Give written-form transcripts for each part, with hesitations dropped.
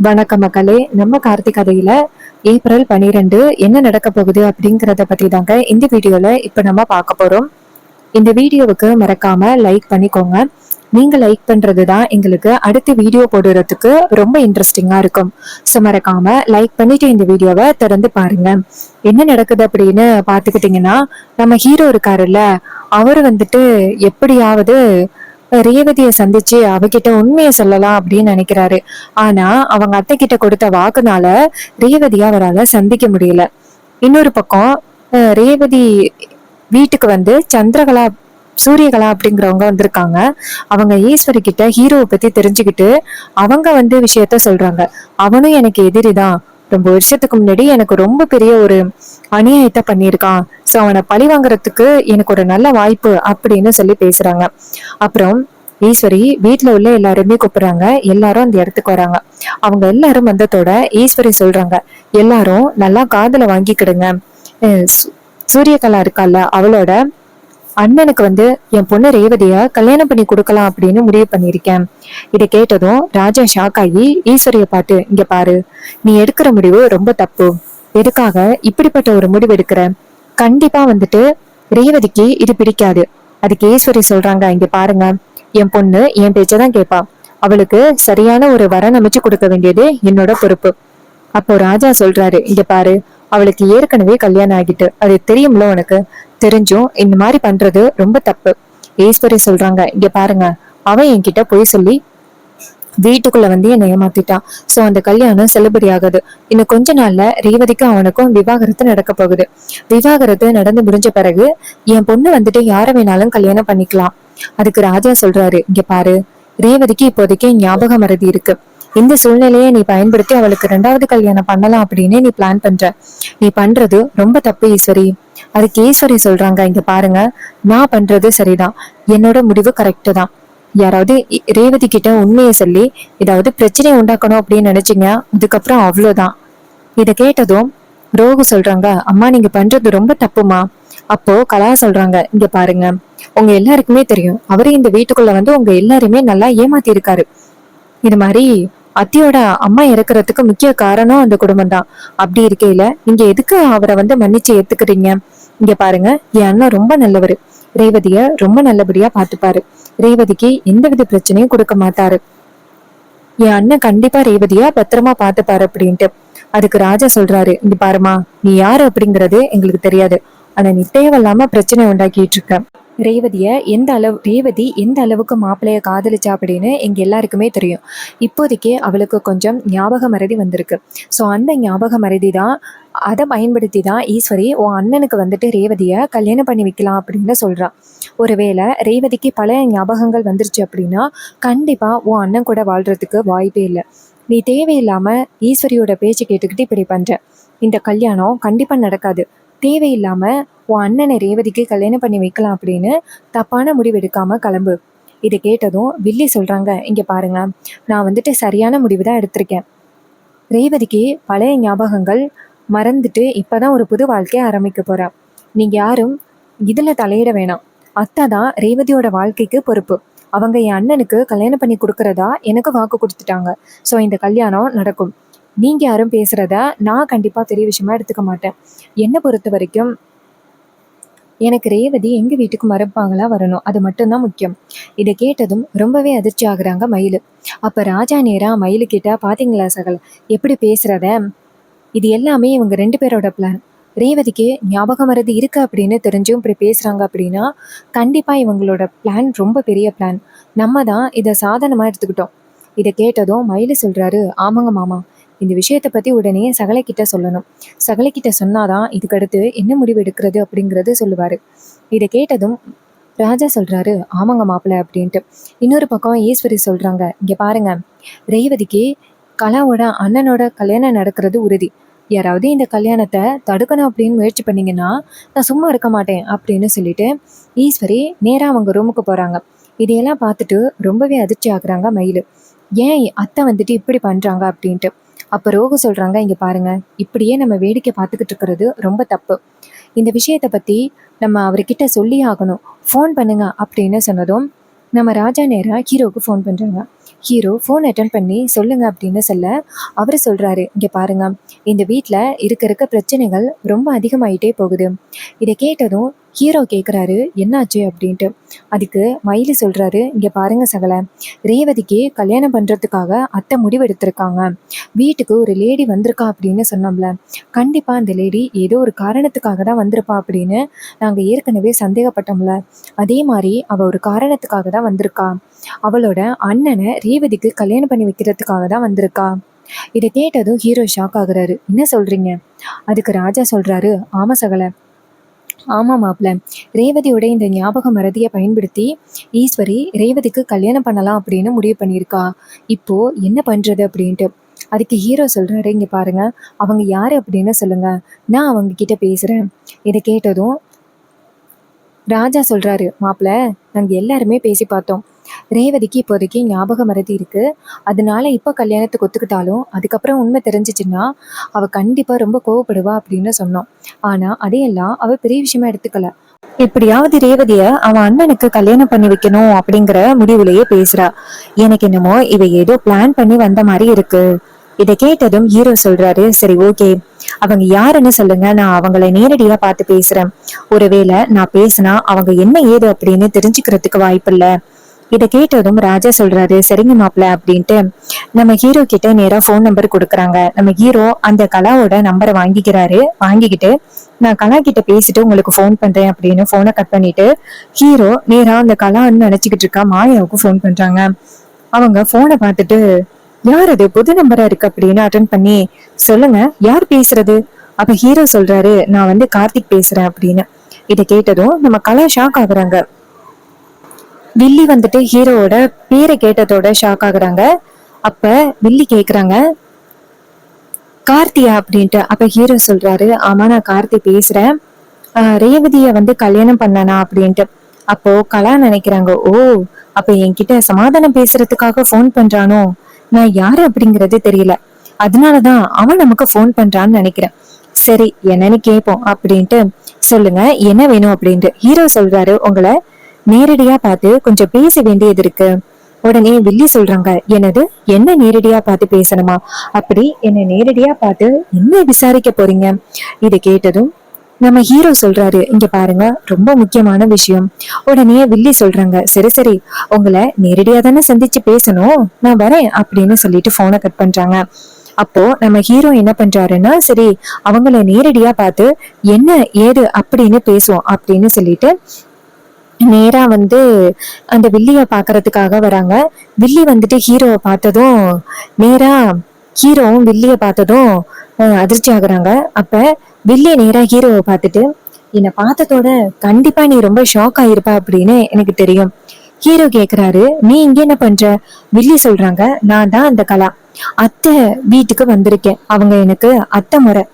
வணக்கம் மக்களே. நம்ம கார்த்திக் கதையில ஏப்ரல் 12 என்ன நடக்க போகுது அப்படிங்கறத பத்தி தாங்க இந்த வீடியோல இப்ப நம்ம பார்க்க போறோம். இந்த வீடியோவுக்கு மறக்காம லைக் பண்ணிக்கோங்க. நீங்க லைக் பண்றதுதான் எங்களுக்கு அடுத்த வீடியோ போடுறதுக்கு ரொம்ப இன்ட்ரெஸ்டிங்கா இருக்கும். ஸோ மறக்காம லைக் பண்ணிட்டு இந்த வீடியோவை திறந்து பாருங்க. என்ன நடக்குது அப்படின்னு பாத்துக்கிட்டீங்கன்னா, நம்ம ஹீரோ இருக்காருல்ல, அவரு வந்துட்டு எப்படியாவது ரேவதிய சந்திச்சு அவகிட்ட உண்மையை சொல்லலாம் அப்படின்னு நினைக்கிறாரு. ஆனா அவங்க அத்தை கிட்ட கொடுத்த வாக்குனால ரேவதிய அவரால சந்திக்க முடியல. இன்னொரு பக்கம் ரேவதி வீட்டுக்கு வந்து சந்திரகலா சூரியகலா அப்படிங்கிறவங்க வந்திருக்காங்க. அவங்க ஈஸ்வரி கிட்ட ஹீரோவை பத்தி தெரிஞ்சுக்கிட்டு அவங்க வந்து விஷயத்த சொல்றாங்க. அவனும் எனக்கு எதிரிதான், ரொம்ப வருஷத்துக்கு முன்னாடி எனக்கு ரொம்ப பெரிய ஒரு அநியாயத்தை பண்ணியிருக்கான். சோ அவனை பழி வாங்குறதுக்கு எனக்கு ஒரு நல்ல வாய்ப்பு அப்படின்னு சொல்லி பேசுறாங்க. அப்புறம் ஈஸ்வரி வீட்டுல உள்ள எல்லாருமே கூப்பிடுறாங்க. எல்லாரும் அந்த இடத்துக்கு வராங்க. அவங்க எல்லாரும் வந்ததோட ஈஸ்வரி சொல்றாங்க, எல்லாரும் நல்லா காதுல வாங்கிக்கிடுங்க. சூரியகலா இருக்கால, அவளோட அண்ணனுக்கு வந்து என் பொண்ணு ரேவதிய கல்யாணம் பண்ணி கொடுக்கலாம் அப்படின்னு முடிவு பண்ணிருக்கேன். இதை கேட்டதும் ராஜா ஷாக் ஆகி ஈஸ்வரிய பார்த்து, இங்க பாரு, நீ எடுக்கிற முடிவு ரொம்ப தப்பு. எதுக்காக இப்படிப்பட்ட ஒரு முடிவு எடுக்கிற? கண்டிப்பா வந்துட்டு ரேவதிக்கு இது பிடிக்காது. அதுக்கு ஈஸ்வரி சொல்றாங்க, இங்க பாருங்க, என் பொண்ணு என் பேச்சதான் கேட்பா. அவளுக்கு சரியான ஒரு வரன் அமைச்சு கொடுக்க வேண்டியது என்னோட பொறுப்பு. அப்போ ராஜா சொல்றாரு, இங்க பாரு, அவளுக்கு ஏற்கனவே கல்யாணம் ஆகிட்டு, அது தெரியும்ல உனக்கு. தெரிஞ்சும் இந்த மாதிரி பண்றது ரொம்ப தப்பு. ஈஸ்வரி சொல்றாங்க, இங்க பாருங்க, அவன் என்கிட்ட போய் சொல்லி வீட்டுக்குள்ள வந்து என்னை ஏமாத்திட்டான். சோ அந்த கல்யாணம் செல்லுபடி ஆகுது. இன்னும் கொஞ்ச நாள்ல ரேவதிக்கும் அவனுக்கும் விவாகரத்து நடக்க போகுது. விவாகரத்து நடந்து முடிஞ்ச பிறகு என் பொண்ணு வந்துட்டு யார வேணாலும் கல்யாணம் பண்ணிக்கலாம். அதுக்கு ராஜா சொல்றாரு, இங்க பாரு, ரேவதிக்கு இப்போதைக்கு ஞாபக மறதி இருக்கு. இந்த சூழ்நிலையை நீ பயன்படுத்தி அவளுக்கு 2வது கல்யாணம் பண்ணலாம் அப்படின்னு நீ பிளான் பண்ற. நீ பண்றது ரொம்ப தப்பு ஈஸ்வரி. அதுக்கு ஈஸ்வரி சொல்றாங்க, இங்க பாருங்க, நான் பண்றது சரிதான், என்னோட முடிவு கரெக்டு தான். யாராவது ரேவதி கிட்ட உண்மையை சொல்லி ஏதாவது பிரச்சனையை உண்டாக்கணும் அப்படின்னு நினைச்சீங்க, அதுக்கப்புறம் அவ்வளவுதான். இதை கேட்டதும் ரோகு சொல்றாங்க, அம்மா நீங்க பண்றது ரொம்ப தப்புமா. அப்போ கலா சொல்றாங்க, இங்க பாருங்க, உங்க எல்லாருக்குமே தெரியும், அவரு இந்த வீட்டுக்குள்ள வந்து உங்க எல்லாருமே நல்லா ஏமாத்தி இருக்காரு. இது மாதிரி அத்தியோட அம்மா இறக்குறதுக்கு முக்கிய காரணம் அந்த குடும்பம் தான். அப்படி இருக்கையில நீங்க எதுக்கு அவரை வந்து மன்னிச்சு ஏத்துக்கிறீங்க? இங்க பாருங்க, என் அண்ணன் ரொம்ப நல்லவரு. ரேவதிய ரொம்ப நல்லபடியா பாத்துப்பாரு. ரேவதிக்கு எந்தவித பிரச்சனையும் கொடுக்க மாட்டாரு. என் அண்ணன் கண்டிப்பா ரேவதியா பத்திரமா பாத்துப்பாரு அப்படின்ட்டு. அதுக்கு ராஜா சொல்றாரு, இங்க பாருமா, நீ யாரு அப்படிங்கறது எங்களுக்கு தெரியாது. ஆனா நீ தேவையில்லாம பிரச்சனை உண்டாக்கிட்டு இருக்க. ரேவதி எந்த அளவுக்கு மாப்பிள்ளைய காதலிச்சா அப்படின்னு எங்க எல்லாருக்குமே தெரியும். இப்போதைக்கு அவளுக்கு கொஞ்சம் ஞாபக மறதி வந்திருக்கு. ஸோ அந்த ஞாபக மறதி தான், அதை பயன்படுத்தி தான் ஈஸ்வரி உன் அண்ணனுக்கு வந்துட்டு ரேவதிய கல்யாணம் பண்ணி வைக்கலாம் அப்படின்னு சொல்றா. ஒருவேளை ரேவதிக்கு பழைய ஞாபகங்கள் வந்துருச்சு அப்படின்னா கண்டிப்பா உன் அண்ணன் கூட வாழ்றதுக்கு வாய்ப்பே இல்லை. நீ தேவையில்லாம ஈஸ்வரியோட பேச்சு கேட்டுக்கிட்டு இப்படி பண்ற. இந்த கல்யாணம் கண்டிப்பா நடக்காது. தேவையில்லாம உன் அண்ணனை ரேவதிக்கு கல்யாணம் பண்ணி வைக்கலாம் அப்படின்னு தப்பான முடிவு எடுக்காம கிளம்பு. இதை கேட்டதும் வில்லி சொல்றாங்க, இங்க பாருங்க, நான் வந்துட்டு சரியான முடிவு தான் எடுத்திருக்கேன். ரேவதிக்கு பழைய ஞாபகங்கள் மறந்துட்டு இப்பதான் ஒரு புது வாழ்க்கையை ஆரம்பிக்க போறா. நீங்க யாரும் இதுல தலையிட வேணாம். அத்தை தான் ரேவதியோட வாழ்க்கைக்கு பொறுப்பு. அவங்க என் அண்ணனுக்கு கல்யாணம் பண்ணி கொடுக்கறதா எனக்கு வாக்கு கொடுத்துட்டாங்க. ஸோ இந்த கல்யாணம் நடக்கும். நீங்க யாரும் பேசுறத நான் கண்டிப்பா பெரிய விஷயமா எடுத்துக்க மாட்டேன். என்னை பொறுத்த வரைக்கும் எனக்கு ரேவதி எங்க வீட்டுக்கு மறுப்பாங்களா வரணும், அது மட்டும்தான் முக்கியம். இதை கேட்டதும் ரொம்பவே அதிர்ச்சி ஆகுறாங்க மயிலு. அப்ப ராஜா நேரா மயிலு கிட்ட, பாத்தீங்களா சகல் எப்படி பேசுறத? இது எல்லாமே இவங்க 2 பேரோட பிளான். ரேவதிக்கு ஞாபக மறதி இருக்கு அப்படின்னு தெரிஞ்சும் இப்படி பேசுறாங்க அப்படின்னா கண்டிப்பா இவங்களோட பிளான் ரொம்ப பெரிய பிளான். நம்ம தான் இதை சாதனமா எடுத்துக்கிட்டோம். இதை கேட்டதும் மயிலு சொல்றாரு, ஆமாங்க மாமா, இந்த விஷயத்த பத்தி உடனே சகலைக்கிட்ட சொல்லணும். சகலைக்கிட்ட சொன்னாதான் இதுக்கடுத்து என்ன முடிவு எடுக்கிறது அப்படிங்கிறது சொல்லுவாரு. இதை கேட்டதும் ராஜா சொல்றாரு, ஆமாங்க மாப்பிள்ள அப்படின்ட்டு. இன்னொரு பக்கம் ஈஸ்வரி சொல்றாங்க, இங்க பாருங்க, ரேவதிக்கு கலாவோட அண்ணனோட கல்யாணம் நடக்கிறது உறுதி. யாராவது இந்த கல்யாணத்தை தடுக்கணும் அப்படின்னு முயற்சி பண்ணீங்கன்னா நான் சும்மா இருக்க மாட்டேன் அப்படின்னு சொல்லிட்டு ஈஸ்வரி நேரா அவங்க ரூமுக்கு போறாங்க. இதையெல்லாம் பார்த்துட்டு ரொம்பவே அதிர்ச்சி ஆகுறாங்க மயிலு. ஏன் அத்தை வந்துட்டு இப்படி பண்றாங்க அப்படின்ட்டு. அப்ப ரோகு சொல்றாங்க, இங்க பாருங்க, இப்படியே நம்ம வேடிக்கை பார்த்துக்கிட்டு இருக்கிறது ரொம்ப தப்பு. இந்த விஷயத்த பத்தி நம்ம அவர்கிட்ட சொல்லி ஆகணும். ஃபோன் பண்ணுங்க அப்படின்னு சொன்னதும் நம்ம ராஜா நேரா ஹீரோக்கு ஃபோன் பண்றாங்க. ஹீரோ ஃபோன் அட்டன் பண்ணி சொல்லுங்க அப்படின்னு சொல்ல அவர் சொல்றாரு, இங்க பாருங்க, இந்த வீட்ல இருக்க பிரச்சனைகள் ரொம்ப அதிகமாயிட்டே போகுது. இதை கேட்டதும் ஹீரோ கேக்குறாரு, என்னாச்சு அப்படின்ட்டு. அதுக்கு மயிலு சொல்றாரு, இங்க பாருங்க சகல, ரேவதிக்கு கல்யாணம் பண்றதுக்காக அத்தை முடிவு எடுத்திருக்காங்க. வீட்டுக்கு ஒரு லேடி வந்திருக்கா அப்படின்னு சொன்னோம்ல, கண்டிப்பா அந்த லேடி ஏதோ ஒரு காரணத்துக்காக தான் வந்திருப்பா அப்படின்னு நாங்க ஏற்கனவே சந்தேகப்பட்டோம்ல, அதே மாதிரி அவ ஒரு காரணத்துக்காக தான் வந்திருக்கா. அவளோட அண்ணனை ரேவதிக்கு கல்யாணம் பண்ணி வைக்கிறதுக்காக தான் வந்திருக்கா. இதை கேட்டதும் ஹீரோ ஷாக் ஆகுறாரு. என்ன சொல்றீங்க? அதுக்கு ராஜா சொல்றாரு, ஆமா சகல, ஆமா மாப்ள, ரேவதியோட இந்த ஞாபக மறதியை பயன்படுத்தி ஈஸ்வரி ரேவதிக்கு கல்யாணம் பண்ணலாம் அப்படின்னு முடிவு பண்ணியிருக்கா. இப்போ என்ன பண்றது அப்படின்ட்டு. அதுக்கு ஹீரோ சொல்றாரு, இங்க பாருங்க, அவங்க யாரு அப்படின்னு சொல்லுங்க, நான் அவங்க கிட்ட பேசுறேன். இதை கேட்டதும் ராஜா சொல்றாரு, மாப்பிள, நாங்க எல்லாருமே பேசி பார்த்தோம். ரேவதிக்கு இப்போதைக்கு ஞாபக மறதி இருக்கு. அதனால இப்ப கல்யாணத்துக்கு ஒத்துக்கிட்டாலும் அதுக்கப்புறம் உண்மை தெரிஞ்சிச்சுன்னா அவ கண்டிப்பா ரொம்ப கோவப்படுவா அப்படின்னு சொன்னோம். ஆனா அதையெல்லாம் அவ பெரிய விஷயமா எடுத்துக்கல. எப்படியாவது ரேவதிய அவன் அண்ணனுக்கு கல்யாணம் பண்ணி வைக்கணும் அப்படிங்கிற முடிவுலயே பேசுறா. எனக்கு என்னமோ இவ ஏதோ பிளான் பண்ணி வந்த மாதிரி இருக்கு. இதை கேட்டதும் ஹீரோ சொல்றாரு, சரி ஓகே, அவங்க யாருன்னு சொல்லுங்க, நான் அவங்கள நேரடியா பார்த்து பேசுறேன். ஒருவேளை நான் பேசினா அவங்க என்ன ஏது அப்படின்னு தெரிஞ்சுக்கிறதுக்கு வாய்ப்பு இல்ல. இதை கேட்டதும் ராஜா சொல்றாரு, சரிங்க மாப்பிள்ள அப்படின்ட்டு நம்ம ஹீரோ கிட்ட நேரா போன் நம்பர் கொடுக்குறாங்க. நம்ம ஹீரோ அந்த கலாவோட நம்பரை வாங்கிக்கிட்டு நான் கலா கிட்ட பேசிட்டு உங்களுக்கு ஃபோன் பண்றேன் அப்படின்னு போனை கட் பண்ணிட்டு ஹீரோ நேரா அந்த கலான்னு நினைச்சுக்கிட்டு இருக்கா மாயாவுக்கு ஃபோன் பண்றாங்க. அவங்க போனை பார்த்துட்டு, யார் அது, புது நம்பரா இருக்கு அப்படின்னு அட்டன் பண்ணி, சொல்லுங்க, யார் பேசுறது? அப்ப ஹீரோ சொல்றாரு, நான் வந்து கார்த்திக் பேசுறேன் அப்படின்னு. இதை கேட்டதும் நம்ம கலா ஷாக் ஆகுறாங்க. வில்லி வந்துட்டு ஹீரோவோட பேரை கேட்டதோட ஷாக் ஆகுறாங்க. அப்ப வில்லி கேக்குறாங்க, கார்த்தியா அப்படின்ட்டு. அப்ப ஹீரோ சொல்றாரு, ஆமா நான் கார்த்தி பேசுறேன், ரேவதிய வந்து கல்யாணம் பண்ணனா அப்படின்ட்டு. அப்போ கலா நினைக்கிறாங்க, ஓ, அப்ப என்கிட்ட சமாதானம் பேசுறதுக்காக போன் பண்றானோ, நான் யாரு அப்படிங்கறது தெரியல, அதனாலதான் அவன் நமக்கு போன் பண்றான்னு நினைக்கிறேன். சரி, என்னன்னு கேட்போம் அப்படின்ட்டு, சொல்லுங்க என்ன வேணும் அப்படின்ட்டு. ஹீரோ சொல்றாரு, உங்களை நேரடியா பார்த்து கொஞ்சம் பேச வேண்டியது இருக்கு. உடனே வில்லி சொல்றாங்க, என்னது, என்ன நேரடியா பார்த்து பேசணுமா? அப்படி என்ன நேரடியா பார்த்து என்ன விசாரிக்க போறீங்க? இதை கேட்டதும் நம்ம ஹீரோ சொல்றாரு, இங்க பாருங்க, ரொம்ப முக்கியமான விஷயம். உடனே வில்லி சொல்றாங்க, சரி சரி, உங்களை நேரடியா தானே சந்திச்சு பேசணும், நான் வரேன் அப்படின்னு சொல்லிட்டு போனை கட் பண்றாங்க. அப்போ நம்ம ஹீரோ என்ன பண்றாருன்னா, சரி அவங்கள நேரடியா பார்த்து என்ன ஏது அப்படின்னு பேசுவோம் அப்படின்னு சொல்லிட்டு நேரா வந்து அந்த வில்லிய பாக்குறதுக்காக வராங்க. வில்லி வந்துட்டு ஹீரோவை பார்த்ததும் நேரா ஹீரோவும் வில்லிய பார்த்ததும் அதிர்ச்சி ஆகுறாங்க. அப்ப வில்லிய நேரா ஹீரோவை பார்த்துட்டு, என்னை பார்த்ததோட கண்டிப்பா நீ ரொம்ப ஷாக் ஆயிருப்ப அப்படின்னு எனக்கு தெரியும். ஹீரோ கேக்குறாரு, நீ இங்க என்ன பண்ற? வில்லி சொல்றாங்க, நான் தான் அந்த கலா, அத்தை வீட்டுக்கு வந்திருக்கேன், அவங்க எனக்கு அத்தை முறை.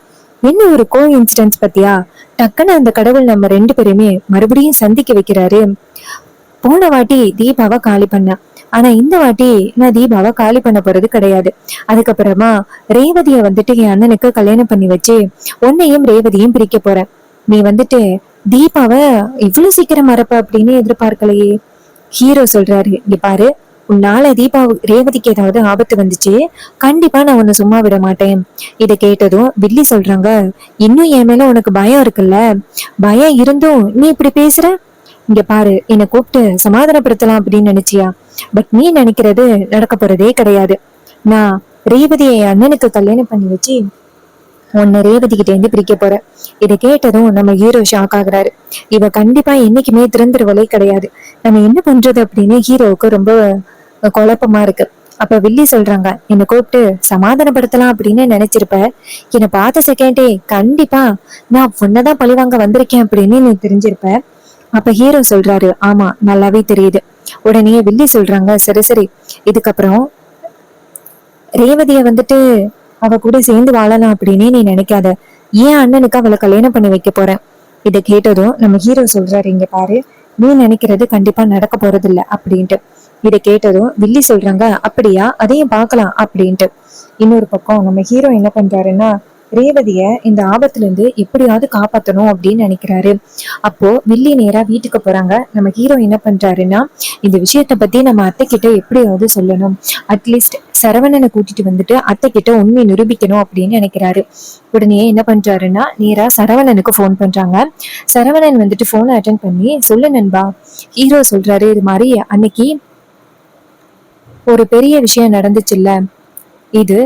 என்ன ஒரு கோ இன்சிடென்ஸ் பத்தியா? டக்குன்னு அந்த கடவுள் நம்ம ரெண்டு பேருமே மறுபடியும் சந்திக்க வைக்கிறாரு. போன வாட்டி தீபாவை காலி பண்ண, ஆனா இந்த வாட்டி நான் தீபாவை காலி பண்ண போறது கிடையாது. அதுக்கப்புறமா ரேவதிய வந்துட்டு என் அண்ணனுக்கு கல்யாணம் பண்ணி வச்சு உன்னையும் ரேவதியும் பிரிக்க போறேன். நீ வந்துட்டு தீபாவை இவ்வளவு சீக்கிரம் மறப்ப அப்படின்னு எதிர்பார்க்கலையே. ஹீரோ சொல்றாரு, இங்க பாரு, உன்னால தீபா ரேவதிக்கு ஏதாவது ஆபத்து வந்துச்சு, கண்டிப்பா நான் உன்னை சும்மா விட மாட்டேன். இதை கேட்டதும் வில்லி சொல்றாங்க, இன்னும் என் மேல உனக்கு பயம் இருக்குல்ல, பயம் இருந்தும் நீ இப்படி பேசுற? இங்க பாரு, என்னை கூப்பிட்டு சமாதானப்படுத்தலாம் அப்படின்னு நினைச்சியா? பட் நீ நினைக்கிறது நடக்க போறதே கிடையாது. நான் ரேவதியை என் அண்ணனுக்கு கல்யாணம் பண்ணி வச்சு உன்னை ரேவதி கிட்ட இருந்து பிரிக்க போற. இதை கேட்டதும் நம்ம ஹீரோ ஷாக் ஆகுறாரு. இவ கண்டிப்பா என்னைக்குமே திறந்துருவலே கிடையாது. நம்ம என்ன பண்றது அப்படின்னு ஹீரோவுக்கு ரொம்ப குழப்பமா இருக்கு. அப்ப வில்லி சொல்றாங்க, என்னை கூப்பிட்டு சமாதானப்படுத்தலாம் அப்படின்னு நினைச்சிருப்ப, என்னை பார்த்த செகண்டே கண்டிப்பா நான் உன்னதான் பழிவாங்க வந்திருக்கேன் அப்படின்னு நீ தெரிஞ்சிருப்ப. அப்ப ஹீரோ சொல்றாரு, ஆமா நல்லாவே தெரியுது. உடனே வில்லி சொல்றாங்க, சரி சரி, இதுக்கப்புறம் ரேவதிய வந்துட்டு அவ கூட சேர்ந்து வாழலாம் அப்படின்னு நீ நினைக்காத, ஏன் அண்ணனுக்கு அவளை கல்யாணம் பண்ணி வைக்க போறேன். இதை கேட்டதும் நம்ம ஹீரோ சொல்றாரு, இங்க பாரு, நீ நினைக்கிறது கண்டிப்பா நடக்க போறது இல்ல அப்படின்ட்டு. இதை கேட்டதும் வில்லி சொல்றாங்க, அப்படியா, அதையும் பார்க்கலாம் அப்படின்ட்டு. இன்னொரு பக்கம் நம்ம ஹீரோ என்ன பண்றாருன்னா, ரேவதிய இந்த ஆபத்துல இருந்து எப்படியாவது காப்பாத்தணும் அப்படின்னு நினைக்கிறாரு. அப்போ வில்லி நேரா வீட்டுக்கு போறாங்க. நம்ம ஹீரோ என்ன பண்றாருன்னா, இந்த விஷயத்த பத்தி நம்ம அத்தை கிட்ட எப்படியாவது சொல்லணும், அட்லீஸ்ட் சரவணனை கூட்டிட்டு வந்துட்டு அத்தை கிட்ட உண்மை நிரூபிக்கணும் அப்படின்னு நினைக்கிறாரு. உடனே என்ன பண்றாருன்னா, நேரா சரவணனுக்கு போன் பண்றாங்க. சரவணன் வந்துட்டு போனை அட்டன் பண்ணி, சொல்லு நண்பா. ஹீரோ சொல்றாரு, இது மாதிரி அன்னைக்கு ஒரு பெரிய விஷயம் நடந்துச்சுல்ல, இது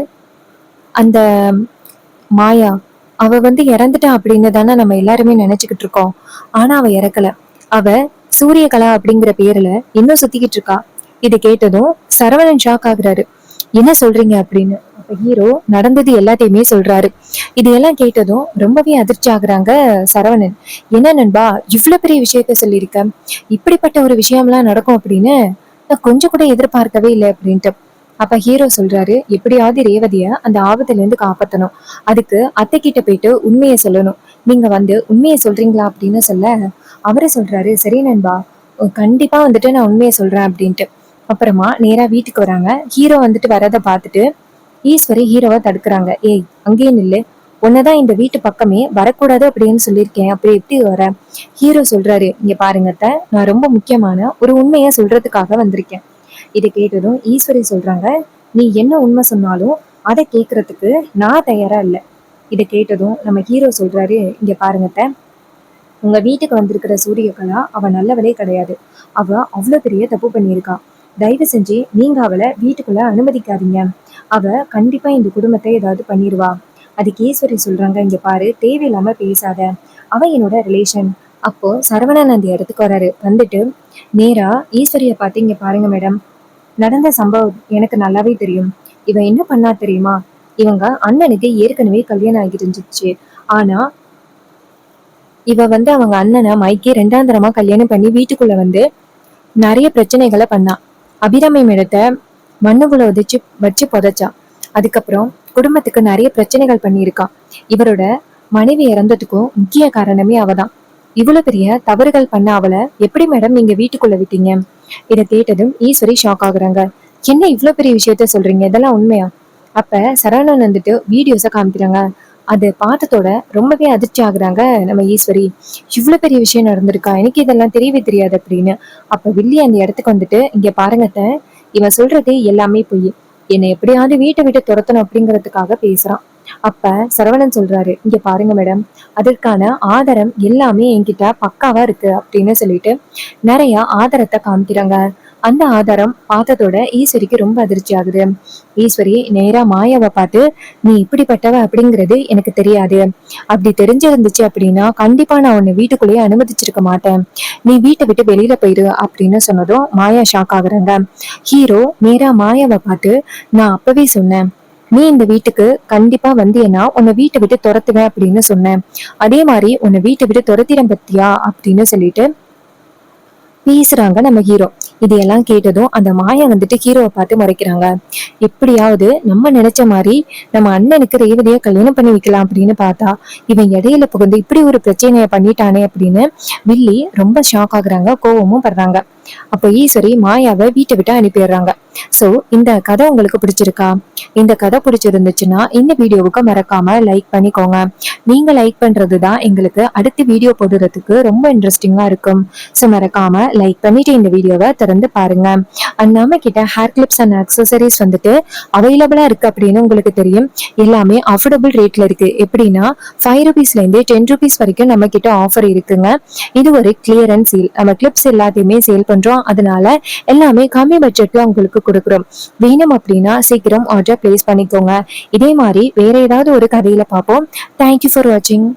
அந்த மாயா அவ வந்து இறந்துட்டா அப்படின்னு தானே நம்ம எல்லாருமே நினைச்சுக்கிட்டு இருக்கோம். ஆனா அவ இறக்கல. அவ சூரியகலா அப்படிங்கிற பேர்ல இன்னும் சுத்திக்கிட்டு இருக்கா. இதை கேட்டதும் சரவணன் ஷாக் ஆகுறாரு. என்ன சொல்றீங்க அப்படின்னு. அப்ப ஹீரோ நடந்தது எல்லாத்தையுமே சொல்றாரு. இதையெல்லாம் கேட்டதும் ரொம்பவே அதிர்ச்சி ஆகுறாங்க சரவணன். என்ன நண்பா இவ்வளவு பெரிய விஷயத்த சொல்லியிருக்க, இப்படிப்பட்ட ஒரு விஷயம்லாம் நடக்கும் அப்படின்னு நான் கொஞ்சம் கூட எதிர்பார்க்கவே இல்லை அப்படின்ட்டு. அப்ப ஹீரோ சொல்றாரு, எப்படியாவது ரேவதிய அந்த ஆபத்துல இருந்து காப்பாத்தணும், அதுக்கு அத்தை கிட்ட போயிட்டு உண்மையை சொல்லணும், நீங்க வந்து உண்மையை சொல்றீங்களா அப்படின்னு சொல்ல, அவரே சொல்றாரு, சரி நண்பா, கண்டிப்பா வந்துட்டு நான் உண்மையை சொல்றேன் அப்படின்ட்டு. அப்புறமா நேரா வீட்டுக்கு வராங்க. ஹீரோ வந்துட்டு வரதை பார்த்துட்டு ஈஸ்வரி ஹீரோவை தடுக்கிறாங்க. ஏய் அங்கேயே நில்லு, உன்னதான் இந்த வீட்டு பக்கமே வரக்கூடாது அப்படின்னு சொல்லியிருக்கேன், அப்படி எப்படி வர. ஹீரோ சொல்றாரு, இங்க பாருங்க அத்தை, நான் ரொம்ப முக்கியமான ஒரு உண்மையை சொல்றதுக்காக வந்திருக்கேன். இதை கேட்டதும் ஈஸ்வரி சொல்றாங்க, நீ என்ன உண்மை சொன்னாலும் அதை கேட்கறதுக்கு நான் தயாரா இல்லை. இதை கேட்டதும் நம்ம ஹீரோ சொல்றாரு, இங்க பாருங்க அத்தை, உங்க வீட்டுக்கு வந்திருக்கிற சூரியகலா அவ நல்லவளே கிடையாது. அவ அவ்வளவு பெரிய தப்பு பண்ணியிருக்கா. தயவு செஞ்சு நீங்க அவளை வீட்டுக்குள்ள அனுமதிக்காதீங்க. அவ கண்டிப்பா இந்த குடும்பத்தை ஏதாவது பண்ணிடுவா. அதுக்கு ஈஸ்வரி சொல்றாங்க, இங்க பாரு, தேவையில்லாம பேசாத, அவ என்னோட ரிலேஷன். அப்போ சரவணன் அந்த இடத்துக்கு வராரு. வந்துட்டு நேரா ஈஸ்வரிய பார்த்து, இங்க பாருங்க மேடம், நடந்த சம்பவம் எனக்கு நல்லாவே தெரியும். இவன் என்ன பண்ணா தெரியுமா, இவங்க அண்ணனுக்கு ஏற்கனவே கல்யாணம் ஆகிட்டு இருந்துச்சு. ஆனா இவ வந்து அவங்க அண்ணனை மைக்கே ரெண்டாம் தரமா கல்யாணம் பண்ணி வீட்டுக்குள்ள வந்து நிறைய பிரச்சனைகளை பண்ணா. அபிராமி மேடத்த மண்ணுக்குள்ள உதைச்சு வச்சு புதைச்சா. அதுக்கப்புறம் குடும்பத்துக்கு நிறைய பிரச்சனைகள் பண்ணியிருக்கான். இவரோட மனைவி இறந்ததுக்கும் முக்கிய காரணமே அவதான். இவ்வளவு பெரிய தவறுகள் பண்ண அவளை எப்படி மேடம் நீங்க வீட்டுக்குள்ள விட்டீங்க. இதை கேட்டதும் ஈஸ்வரி ஷாக் ஆகுறாங்க. என்ன இவ்வளவு பெரிய விஷயத்த சொல்றீங்க, இதெல்லாம் உண்மையா. அப்ப சரவணன் வந்துட்டு வீடியோஸ காமிக்கிறாங்க. அது பார்த்ததோட ரொம்பவே அதிர்ச்சி ஆகுறாங்க நம்ம ஈஸ்வரி. இவ்வளவு பெரிய விஷயம் நடந்திருக்கா, எனக்கு இதெல்லாம் தெரியவே தெரியாது அப்படின்னு. அப்ப வில்லி அந்த இடத்துக்கு வந்துட்டு, இங்க பாருங்க அத்தை, இவன் சொல்றது எல்லாமே பொய், என்னை எப்படியாவது வீட்டை விட்டு துரத்தணும் அப்படிங்கிறதுக்காக பேசுறான். அப்ப சரவணன் சொல்றாரு, இங்க பாருங்க மேடம், அதற்கான ஆதாரம் எல்லாமே என்கிட்ட பக்காவா இருக்கு அப்படின்னு சொல்லிட்டு நிறைய ஆதாரத்தை காமிக்கிறாங்க. அந்த ஆதாரம் பார்த்ததோட ஈஸ்வரிக்கு ரொம்ப அதிர்ச்சி ஆகுது. ஈஸ்வரி நேரா மாயாவை பார்த்து, நீ இப்படிப்பட்டவ அப்படிங்கிறது எனக்கு தெரியாது, அப்படி தெரிஞ்சிருந்துச்சு அப்படின்னா கண்டிப்பா நான் உன்னை வீட்டுக்குள்ளேயே அனுமதிச்சிருக்க மாட்டேன், நீ வீட்டை விட்டு வெளியில போயிரு அப்படின்னு சொன்னதும் மாயா ஷாக் ஆகுறாங்க. ஹீரோ நேரா மாயாவை பார்த்து, நான் அப்பவே சொன்னேன், நீ இந்த வீட்டுக்கு கண்டிப்பா வந்தியன்னா உன்னை வீட்டை விட்டு துரத்துவேன் அப்படின்னு சொன்னேன், அதே மாதிரி உன்னை வீட்டை விட்டு துரத்திடம் பத்தியா அப்படின்னு சொல்லிட்டு பேசுறாங்க நம்ம ஹீரோ. இதையெல்லாம் கேட்டதும் அந்த மாயா வந்துட்டு ஹீரோவை பார்த்து முறைக்கிறாங்க. எப்படியாவது நம்ம நினைச்ச மாதிரி நம்ம அண்ணனுக்கு ரேவதியை கல்யாணம் பண்ணி வைக்கலாம் அப்படின்னு பார்த்தா இவன் இடையில புகுந்து இப்படி ஒரு பிரச்சனையை பண்ணிட்டானே அப்படின்னு வில்லி ரொம்ப ஷாக் ஆகுறாங்க, கோவமும் படுறாங்க. அப்போ ஈஸ்வரி மாயாவை வீட்டை விட்டு அனுப்பிடுறாங்க. சோ இந்த கதை உங்களுக்கு பிடிச்சிருக்கா? இந்த கதை பிடிச்சிருந்துச்சுன்னா இந்த வீடியோவுக்கு மறக்காம லைக் பண்ணிக்கோங்க. நீங்க லைக் பண்றதுதான் எங்களுக்கு அடுத்த வீடியோ போடுறதுக்கு ரொம்ப இன்ட்ரெஸ்டிங்கா இருக்கும். சோ மறக்காம லைக் பண்ணிட்டு இந்த வீடியோவை திறந்து பாருங்க. அண்ட் நம்ம கிட்ட ஹேர் கிளிப்ஸ் அண்ட் அக்சசரிஸ் வந்துட்டு அவைலபிளா இருக்கு அப்படின்னு உங்களுக்கு தெரியும். எல்லாமே அஃபோர்டபுள் ரேட்ல இருக்கு. எப்படின்னா 5 ரூபீஸ்ல இருந்து 10 ரூபீஸ் வரைக்கும் நம்ம கிட்ட ஆஃபர் இருக்குங்க. இது ஒரு கிளியரன்ஸ் சேல். நம்ம கிளிப்ஸ் எல்லாத்தையுமே சேல் பண்றோம், அதனால எல்லாமே கம்மி பட்ஜெட்ல உங்களுக்கு கொடுக்குறோம். வேணும் அப்படின்னா சீக்கிரம் ஆர்டர் பிளேஸ் பண்ணிக்கோங்க. இதே மாதிரி வேற ஏதாவது ஒரு கதையில பார்ப்போம். தேங்க்யூ ஃபார் வாட்சிங்.